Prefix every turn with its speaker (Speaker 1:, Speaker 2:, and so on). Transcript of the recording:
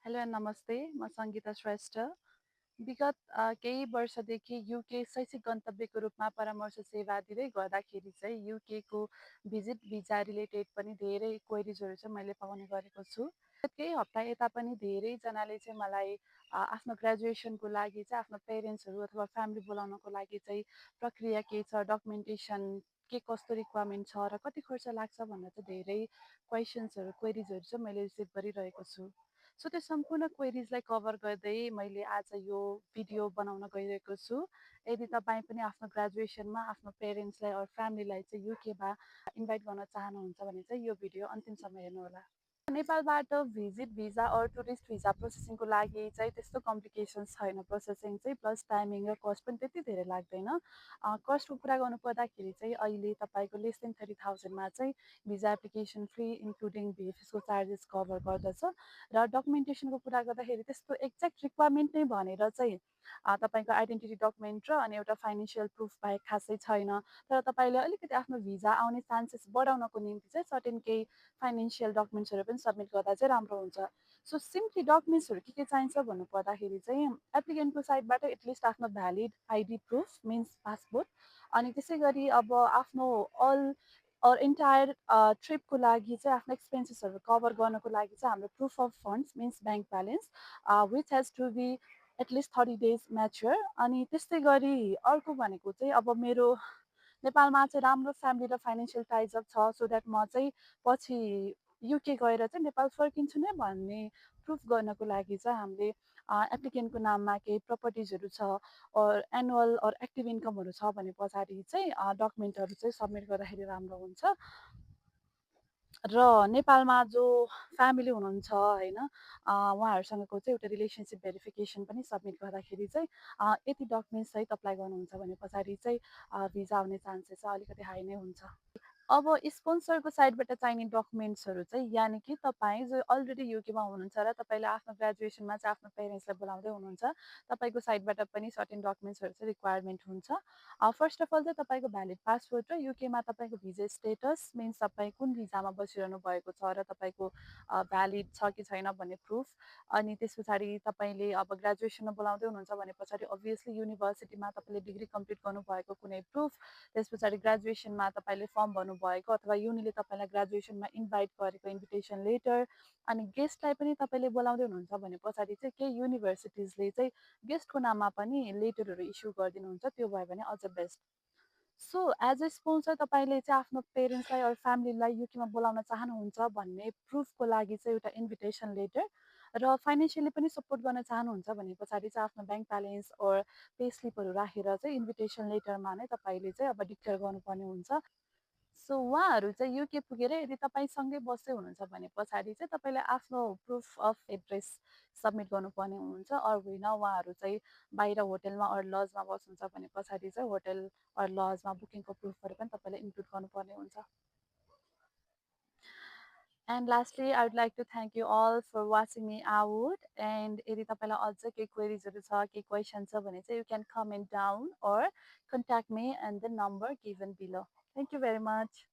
Speaker 1: Hello and नमस्ते, म सङ्गीता श्रेष्ठ। विगत केही वर्षदेखि युके शैक्षिक गन्तव्यको रूपमा परामर्श सेवा दिँदै गर्दाखेरि चाहिँ युकेको भिजिट भिजा रिलेटेड पनि धेरै क्वेरिजहरू चाहिँ मैले पाउने गरेको छु। केही हप्ता यता पनि धेरैजनाले चाहिँ मलाई आफ्नो ग्रेजुएसनको लागि चाहिँ आफ्नो पेरेन्ट्सहरू अथवा फ्यामिली बोलाउनको लागि चाहिँ प्रक्रिया के छ, डकुमेन्टेसन के कस्तो रिक्वायरमेन्ट छ र कति खर्च लाग्छ भनेर चाहिँ धेरै क्वेरिजहरू चाहिँ मैले रिसिभ गरिरहेको छु। सो त्यो सम्पूर्ण क्वेरिजलाई कभर गर्दै मैले आज यो भिडियो बनाउन गइरहेको छु। यदि तपाईँ पनि आफ्नो ग्रेजुएसनमा आफ्नो पेरेन्ट्सलाई अर फ्यामिलीलाई चाहिँ युकेमा इन्भाइट गर्न चाहनुहुन्छ भने चाहिँ यो भिडियो अन्तिमसम्म हेर्नुहोला। नेपालबाट visit visa or tourist visa प्रोसेसिङको लागि चाहिँ त्यस्तो कम्प्लिकेसन्स छैन। प्रोसेसिङ चाहिँ प्लस टाइमिङ र कस्ट पनि त्यति धेरै लाग्दैन। कस्टको कुरा गर्नु पर्दाखेरि चाहिँ अहिले तपाईँको लेस देन 30,000मा चाहिँ भिजा एप्लिकेसन फ्री इन्क्लुडिङ भिएफएसको चार्जेस कभर गर्दछ। र डकुमेन्टेसनको कुरा गर्दाखेरि त्यस्तो एक्ज्याक्ट रिक्वायरमेन्ट नै भनेर चाहिँ तपाईँको आइडेन्टिटी डकुमेन्ट र अनि एउटा फाइनेन्सियल प्रुफ बाहेक खासै छैन। तर तपाईँले अलिकति आफ्नो भिजा आउने चान्सेस बढाउनको निम्ति चाहिँ सर्टेन केही फाइनेन्सियल डकुमेन्ट्सहरू पनि सबमिट गर्दा चाहिँ राम्रो हुन्छ। सो सिम्पली डकुमेन्ट्सहरू के चाहिन्छ भन्नु पर्दाखेरि चाहिँ एप्लिकेन्टको साइडबाट एटलिस्ट आफ्नो valid ID proof means passport, अनि त्यसै गरी अब आफ्नो अल इन्टायर ट्रिपको लागि चाहिँ आफ्नो एक्सपेन्सेसहरू कभर गर्नको लागि चाहिँ हाम्रो proof of funds means bank balance which has to be at least 30 days mature. अनि त्यस्तै गरी अर्को भनेको चाहिँ अब मेरो नेपालमा चाहिँ राम्रो फ्यामिली र फाइनेन्सियल टाइजअप छ, सो द्याट म चाहिँ पछि युके गएर चाहिँ नेपाल फर्किन्छु नै भन्ने प्रुफ गर्नको लागि चाहिँ हामीले एप्लिकेन्टको नाममा केही प्रपर्टिजहरू छ एनुअल एक्टिभ इन्कमहरू छ भने पछाडि चाहिँ डकुमेन्टहरू चाहिँ सबमिट गर्दाखेरि राम्रो हुन्छ। र नेपालमा जो फ्यामिली हुनुहुन्छ होइन, उहाँहरूसँगको चाहिँ एउटा रिलेसनसिप भेरिफिकेसन पनि सबमिट गर्दाखेरि चाहिँ यति डकुमेन्ट्स सहित अप्लाई गर्नुहुन्छ भने पछाडि चाहिँ भिजा आउने चान्सेस चाहिँ अलिकति हाई नै हुन्छ। अब स्पोन्सरको साइडबाट चाहिने डकुमेन्ट्सहरू चाहिँ यानि कि तपाईँ जो अलरेडी युकेमा हुनुहुन्छ र तपाईँले आफ्नो ग्रेजुएसनमा चाहिँ आफ्नो पेरेन्ट्सलाई बोलाउँदै हुनुहुन्छ, तपाईँको साइडबाट पनि सर्टेन डकुमेन्ट्सहरू चाहिँ रिक्वायरमेन्ट हुन्छ। फर्स्ट अफ अल चाहिँ तपाईँको भ्यालिड पासपोर्ट र युकेमा तपाईँको भिजा स्टेटस मिन्स तपाईँ कुन भिजामा बसिरहनु भएको छ र तपाईँको भ्यालिड छ कि छैन भन्ने प्रुफ। अनि त्यस पछाडि तपाईँले अब ग्रेजुएसनमा बोलाउँदै हुनुहुन्छ भने पछाडि अभियसली युनिभर्सिटीमा तपाईँले डिग्री कम्प्लिट गर्नुभएको कुनै प्रुफ, त्यस पछाडि ग्रेजुएसनमा तपाईँले फर्म भर्नुभएको अथवा युनिले तपाईँलाई ग्रेजुएसनमा इन्भाइट गरेको इन्भिटेसन लेटर, अनि गेस्टलाई पनि तपाईँले बोलाउँदै हुनुहुन्छ भने पछाडि चाहिँ केही युनिभर्सिटिजले चाहिँ गेस्टको नाममा पनि लेटरहरू इस्यु गरिदिनुहुन्छ, त्यो भयो भने अझ best. So as a sponsor तपाईँले चाहिँ आफ्नो पेरेन्ट्सलाई अर फ्यामिलीलाई युकेमा बोलाउन चाहनुहुन्छ भन्ने प्रुफको लागि चाहिँ एउटा इन्भिटेसन लेटर, र फाइनेन्सियली पनि सपोर्ट गर्न चाहनुहुन्छ भने पछाडि चाहिँ आफ्नो ब्याङ्क ब्यालेन्स अर पे स्लिपहरू राखेर चाहिँ इन्भिटेसन लेटरमा नै तपाईँले चाहिँ अब डिक्लेयर गर्नुपर्ने हुन्छ। सो उहाँहरू चाहिँ युके पुगेर यदि तपाईँसँगै बस्दै हुनुहुन्छ भने पछाडि चाहिँ तपाईँले आफ्नो प्रुफ अफ एड्रेस सबमिट गर्नुपर्ने हुन्छ। अरू होइन उहाँहरू चाहिँ बाहिर होटेलमा अरू लजमा बस्नुहुन्छ भने पछाडि चाहिँ होटेल अरू लजमा बुकिङको प्रुफहरू पनि तपाईँले इन्क्लुड गर्नुपर्ने हुन्छ। And lastly, I would like to thank you all for watching me out. And यदि तपाईँलाई अझ केही क्वेरिजहरू छ, केही क्वेसन छ भने चाहिँ you can comment down or contact me and the number given below. Thank you very much.